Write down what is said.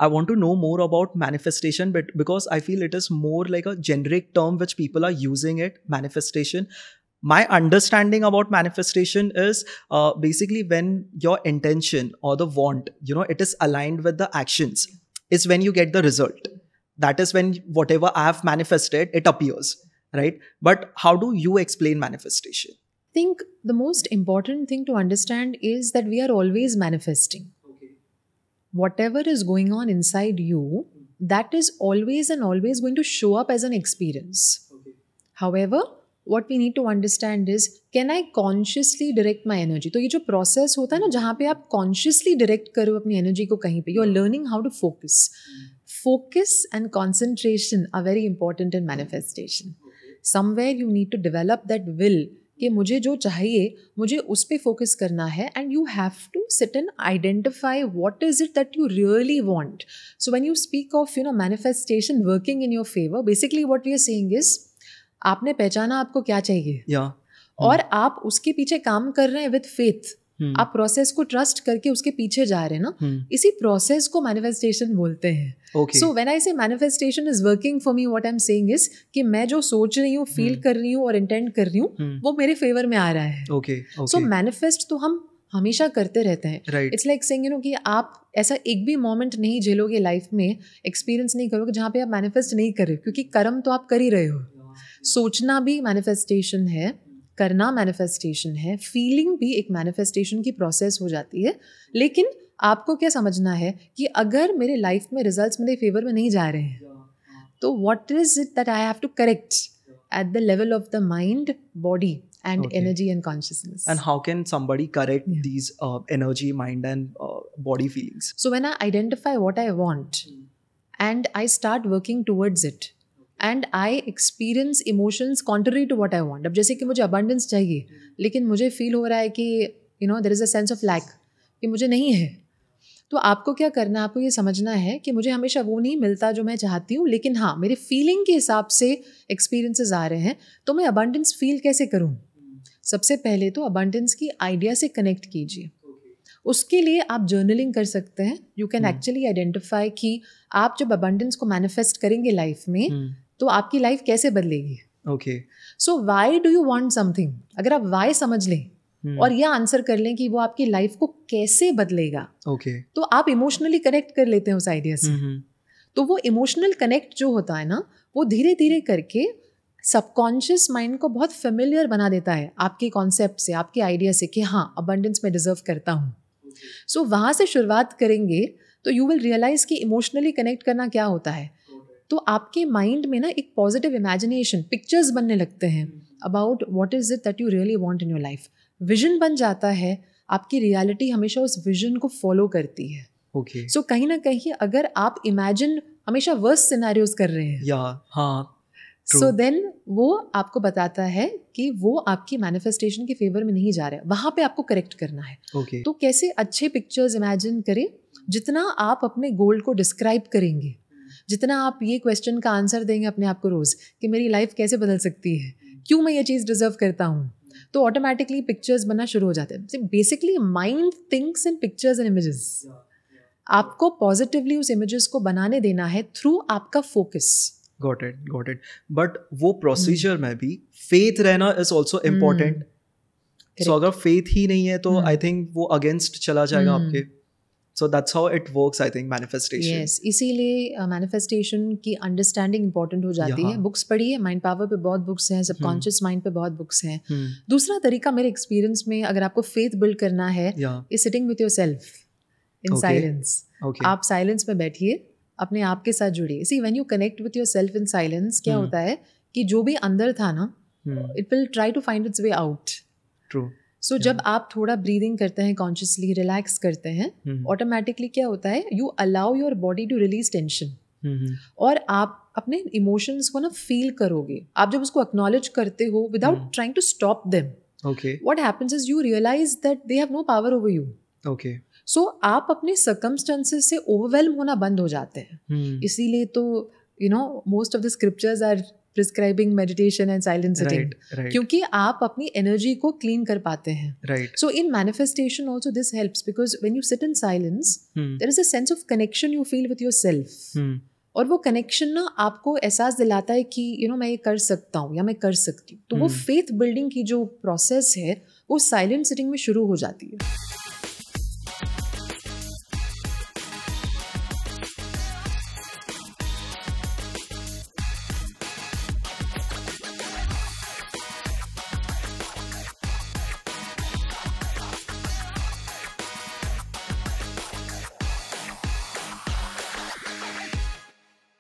I want to know more about manifestation, but because I feel it is more like a generic term which people are using it, manifestation. My understanding about manifestation is basically when your intention or the want, it is aligned with the actions, is when you get the result. That is when whatever I have manifested, it appears, right? But how do you explain manifestation? I think the most important thing to understand is that we are always manifesting. Whatever is going on inside you, that is always and always going to show up as an experience. However, what we need to understand is, can I consciously direct my energy? तो ये जो process होता है ना, जहाँ पे आप consciously direct करो अपनी energy को कहीं पे, you are learning how to focus. Focus and concentration are very important in manifestation. Somewhere you need to develop that will कि मुझे जो चाहिए मुझे उस पे फोकस करना है, and you have to sit and identify what is it that you really want. So when you speak of manifestation working in your favour, basically what we are saying is आपने पहचाना आपको क्या चाहिए, और आप उसके पीछे काम कर रहे हैं विद फेथ. आप प्रोसेस को ट्रस्ट करके उसके पीछे जा रहे हैं ना, इसी प्रोसेस को मैनिफेस्टेशन बोलते हैं. सो व्हेन आई से manifestation is working for me, what I am saying is कि मैं जो सोच रही हूँ, फील कर रही हूँ और इंटेंट कर रही हूँ, वो मेरे फेवर में आ रहा है. सो मैनिफेस्ट तो हम हमेशा करते रहते हैं. इट्स लाइक सेइंग कि आप ऐसा एक भी मोमेंट नहीं झेलोगे लाइफ में, एक्सपीरियंस नहीं करोगे जहाँ पे आप मैनिफेस्ट नहीं कर रहे, क्योंकि कर्म तो आप कर ही रहे हो. सोचना भी मैनिफेस्टेशन है, करना मैनिफेस्टेशन है, फीलिंग भी एक मैनिफेस्टेशन की प्रोसेस हो जाती है. लेकिन आपको क्या समझना है कि अगर मेरे लाइफ में रिजल्ट्स मेरे फेवर में नहीं जा रहे हैं, तो what is it that I have to correct at the level of the mind, body and energy and consciousness. And how can somebody correct these energy, mind and body feelings? So when I identify what I want and I start working towards it, and I experience emotions contrary to what I want. अब जैसे कि मुझे abundance चाहिए, लेकिन मुझे feel हो रहा है कि there is a sense of lack, कि मुझे नहीं है. तो आपको क्या करना है, आपको ये समझना है कि मुझे हमेशा वो नहीं मिलता जो मैं चाहती हूँ, लेकिन हाँ मेरे फीलिंग के हिसाब से एक्सपीरियंसेस आ रहे हैं, तो मैं abundance फील कैसे करूँ. सबसे पहले तो abundance की आइडिया से कनेक्ट कीजिए. उसके लिए आप जर्नलिंग कर सकते हैं. यू कैन एक्चुअली आइडेंटिफाई कि आप जब abundance को मैनिफेस्ट करेंगे लाइफ में, तो आपकी लाइफ कैसे बदलेगी. So why do you want something, अगर आप वाई समझ लें और यह आंसर कर लें कि वो आपकी लाइफ को कैसे बदलेगा, तो आप इमोशनली कनेक्ट कर लेते हैं उस आइडिया से. तो वो इमोशनल कनेक्ट जो होता है ना, वो धीरे धीरे करके सबकॉन्शियस माइंड को बहुत फेमिलियर बना देता है आपके कॉन्सेप्ट से, आपके आइडिया से, कि हाँ अबंडेंस में डिजर्व करता हूँ. सो वहाँ से शुरुआत करेंगे तो यू विल रियलाइज कि इमोशनली कनेक्ट करना क्या होता है. तो आपके माइंड में ना एक पॉजिटिव इमेजिनेशन, पिक्चर्स बनने लगते हैं about what is it that you really want in your life. Vision बन जाता है, आपकी रियलिटी हमेशा उस विजन को फॉलो करती है. सो कहीं ना कहीं अगर आप इमेजिन हमेशा वर्स्ट सिनेरियोज कर रहे हैं, सो देन वो आपको बताता है कि वो आपकी मैनिफेस्टेशन के फेवर में नहीं जा रहा है. वहाँ पे आपको करेक्ट करना है. तो कैसे अच्छे पिक्चर्स इमेजिन करें, जितना आप अपने गोल को डिस्क्राइब करेंगे, जितना आप ये क्वेश्चन का आंसर देंगे अपने आप को रोज कि मेरी लाइफ कैसे बदल सकती है, क्यों मैं ये चीज़ डिजर्व करता हूँ, तो ऑटोमेटिकली पिक्चर्स बनना शुरू हो जाते हैं. Basically mind thinks in pictures and images. आपको पॉजिटिवली उस इमेजेस को बनाने देना है थ्रू आपका फोकस. Got it. But वो प्रोसीजर में भी फेथ रहना इज ऑल्सो इम्पोर्टेंट. सो अगर फेथ ही नहीं है तो आई थिंक वो अगेंस्ट चला जाएगा आपके. So that's how it works, I think, manifestation. Yes, इसीलिए manifestation की understanding important हो जाती है. बुक्स पढ़िए, माइंड पावर पे बहुत बुक्स हैं, सबकॉन्शियस माइंड पे बहुत बुक्स हैं. दूसरा तरीका मेरे एक्सपीरियंस में, अगर आपको फेथ बिल्ड करना है, is sitting with yourself in silence. आप साइलेंस में बैठिए, अपने आप के साथ जुड़िए. See, when you connect with yourself in silence, क्या होता है कि जो भी अंदर था ना, it will try to find its way out. True. सो जब आप थोड़ा ब्रीदिंग करते हैं, कॉन्शियसली रिलैक्स करते हैं, ऑटोमेटिकली क्या होता है, you allow your body to release tension, और आप अपने इमोशंस को ना फील करोगे. आप जब उसको एक्नॉलेज करते हो without trying to stop them, what happens is you realize that they have no power over you. So आप अपने सर्कमस्टेंसेस से ओवरवेल्म होना बंद हो जाते हैं. इसीलिए तो most of the scriptures are prescribing meditation and silent sitting, right. क्योंकि आप अपनी एनर्जी को क्लीन कर पाते हैं. Right. So in manifestation also this helps, because when you sit in silence, there is a sense of connection you feel with yourself. और वो connection ना आपको एहसास दिलाता है कि यू नो मैं ये कर सकता हूँ या मैं कर सकती हूँ. तो वो फेथ बिल्डिंग की जो प्रोसेस है वो साइलेंट सिटिंग में शुरू हो जाती है.